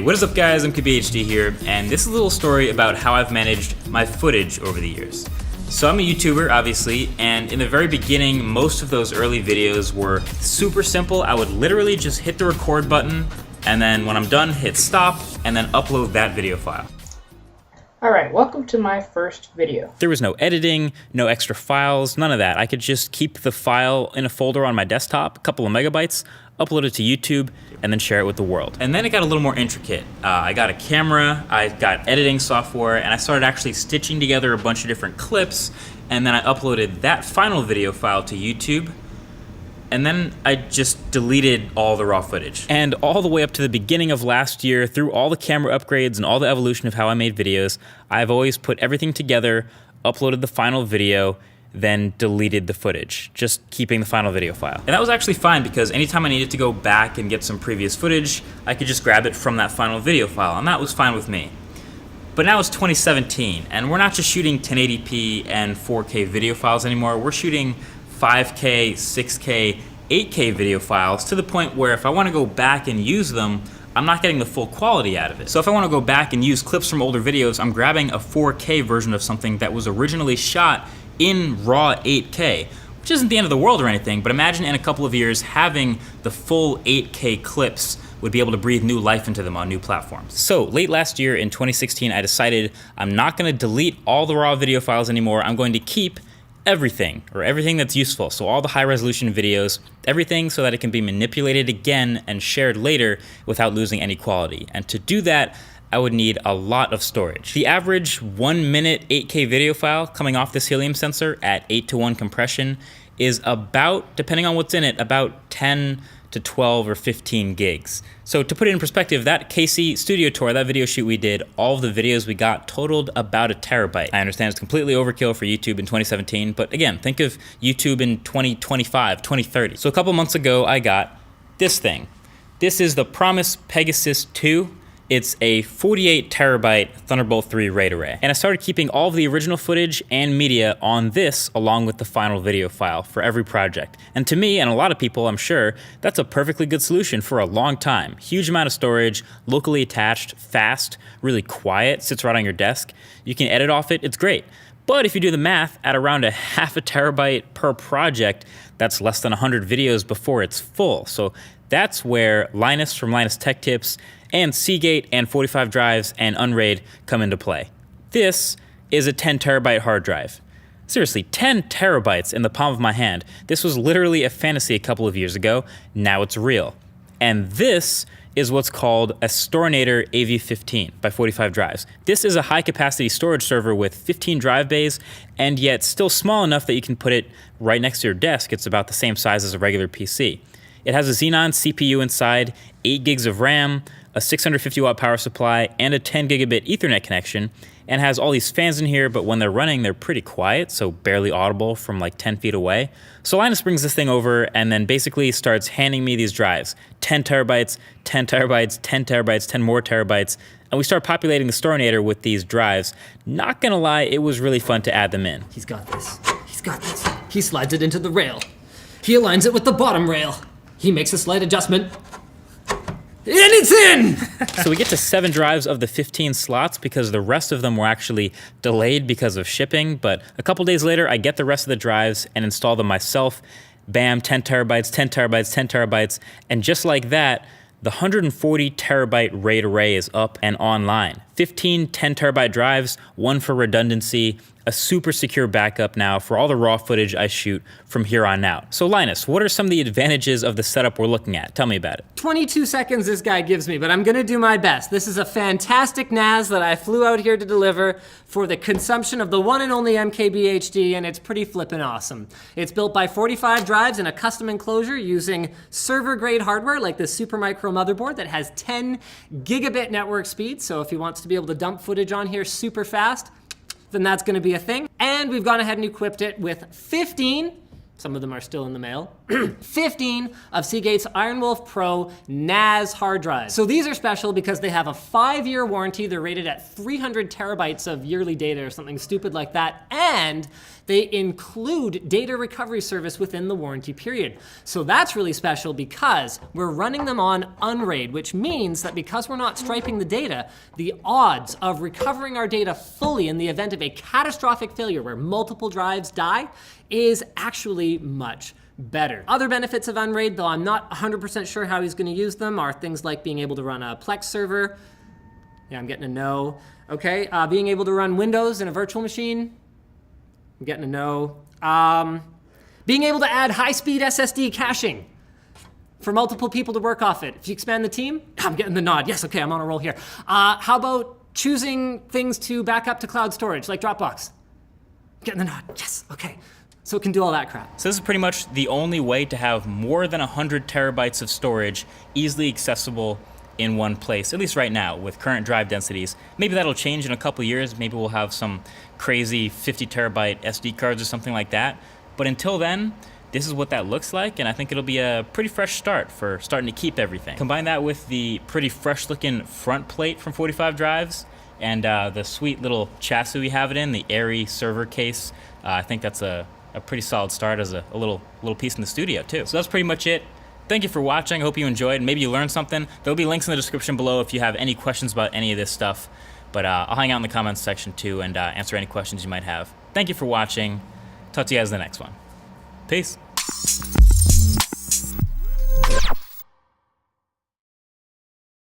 What is up guys, I'm MKBHD here, and this is a little story about how I've managed my footage over the years. So I'm a YouTuber, obviously, and in the very beginning, most of those early videos were super simple. I would literally just hit the record button, and then when I'm done, hit stop, and then upload that video file. Alright, welcome to my first video. There was no editing, no extra files, none of that. I could just keep the file in a folder on my desktop, a couple of megabytes, upload it to YouTube, and then share it with the world. And then it got a little more intricate. I got a camera, I got editing software, and I started actually stitching together a bunch of different clips, and then I uploaded that final video file to YouTube, and then I just deleted all the raw footage. And all the way up to the beginning of last year, through all the camera upgrades and all the evolution of how I made videos, I've always put everything together, uploaded the final video, then deleted the footage, just keeping the final video file. And that was actually fine because anytime I needed to go back and get some previous footage, I could just grab it from that final video file, and that was fine with me. But now it's 2017, and we're not just shooting 1080p and 4K video files anymore, we're shooting 5K, 6K, 8K video files to the point where if I want to go back and use them, I'm not getting the full quality out of it. So if I want to go back and use clips from older videos, I'm grabbing a 4K version of something that was originally shot in raw 8K, which isn't the end of the world or anything, but imagine in a couple of years having the full 8K clips would be able to breathe new life into them on new platforms. So late last year in 2016, I decided I'm not going to delete all the raw video files anymore. I'm going to keep everything, or everything that's useful. So all the high resolution videos, everything so that it can be manipulated again and shared later without losing any quality. And to do that, I would need a lot of storage. The average 1 minute 8K video file coming off this helium sensor at 8:1 compression is about, depending on what's in it, about 10 to 12 or 15 gigs. So to put it in perspective, that KC studio tour, that video shoot we did, all of the videos we got totaled about a terabyte. I understand it's completely overkill for YouTube in 2017, but again, think of YouTube in 2025, 2030. So a couple months ago, I got this thing. This is the Promise Pegasus 2. It's a 48 terabyte Thunderbolt 3 RAID array. And I started keeping all of the original footage and media on this along with the final video file for every project. And to me, and a lot of people I'm sure, that's a perfectly good solution for a long time. Huge amount of storage, locally attached, fast, really quiet, sits right on your desk. You can edit off it, it's great. But if you do the math, at around a half a terabyte per project, that's less than 100 videos before it's full. So that's where Linus from Linus Tech Tips and Seagate and 45 drives and Unraid come into play. This is a 10 terabyte hard drive. Seriously, 10 terabytes in the palm of my hand. This was literally a fantasy a couple of years ago. Now it's real. And this is what's called a Storinator AV15 by 45 drives. This is a high capacity storage server with 15 drive bays, and yet still small enough that you can put it right next to your desk. It's about the same size as a regular PC. It has a Xenon CPU inside, 8 gigs of RAM, a 650 watt power supply, and a 10 gigabit Ethernet connection, and has all these fans in here, but when they're running, they're pretty quiet, so barely audible from like 10 feet away. So Linus brings this thing over and then basically starts handing me these drives. 10 terabytes, 10 terabytes, 10 terabytes, 10 more terabytes, and we start populating the Storinator with these drives. Not gonna lie, it was really fun to add them in. He's got this. He's got this. He slides it into the rail. He aligns it with the bottom rail. He makes a slight adjustment. And it's in! So we get to 7 drives of the 15 slots because the rest of them were actually delayed because of shipping, but a couple days later, I get the rest of the drives and install them myself. Bam, 10 terabytes, 10 terabytes, 10 terabytes, and just like that, the 140 terabyte RAID array is up and online. 15 10 terabyte drives, one for redundancy, a super secure backup now for all the raw footage I shoot from here on out. So Linus, what are some of the advantages of the setup we're looking at? Tell me about it. 22 seconds this guy gives me, but I'm gonna do my best. This is a fantastic NAS that I flew out here to deliver for the consumption of the one and only MKBHD, and it's pretty flippin' awesome. It's built by 45 drives in a custom enclosure using server-grade hardware like this Supermicro motherboard that has 10 gigabit network speed, so if he wants to be able to dump footage on here super fast, then that's gonna be a thing. And we've gone ahead and equipped it with 15 Some of them are still in the mail. 15 of Seagate's Ironwolf Pro NAS hard drives. So these are special because they have a 5-year warranty. They're rated at 300 terabytes of yearly data or something stupid like that. And they include data recovery service within the warranty period. So that's really special because we're running them on Unraid, which means that because we're not striping the data, the odds of recovering our data fully in the event of a catastrophic failure where multiple drives die is actually much better. Other benefits of Unraid, though I'm not 100% sure how he's going to use them, are things like being able to run a Plex server. Yeah, I'm getting a no. Okay, being able to run Windows in a virtual machine. I'm getting a no. Being able to add high-speed SSD caching for multiple people to work off it. If you expand the team, I'm getting the nod. Yes, okay, I'm on a roll here. How about choosing things to back up to cloud storage, like Dropbox? Getting the nod. Yes, okay. So it can do all that crap. So this is pretty much the only way to have more than 100 terabytes of storage easily accessible in one place, at least right now with current drive densities. Maybe that'll change in a couple years. Maybe we'll have some crazy 50 terabyte SD cards or something like that. But until then, this is what that looks like, and I think it'll be a pretty fresh start for starting to keep everything. Combine that with the pretty fresh looking front plate from 45 drives and the sweet little chassis we have it in, the airy server case. I think that's a pretty solid start as a little piece in the studio too. So that's pretty much it. Thank you for watching. I hope you enjoyed. Maybe you learned something. There'll be links in the description below if you have any questions about any of this stuff. But I'll hang out in the comments section too and answer any questions you might have. Thank you for watching. Talk to you guys in the next one. Peace.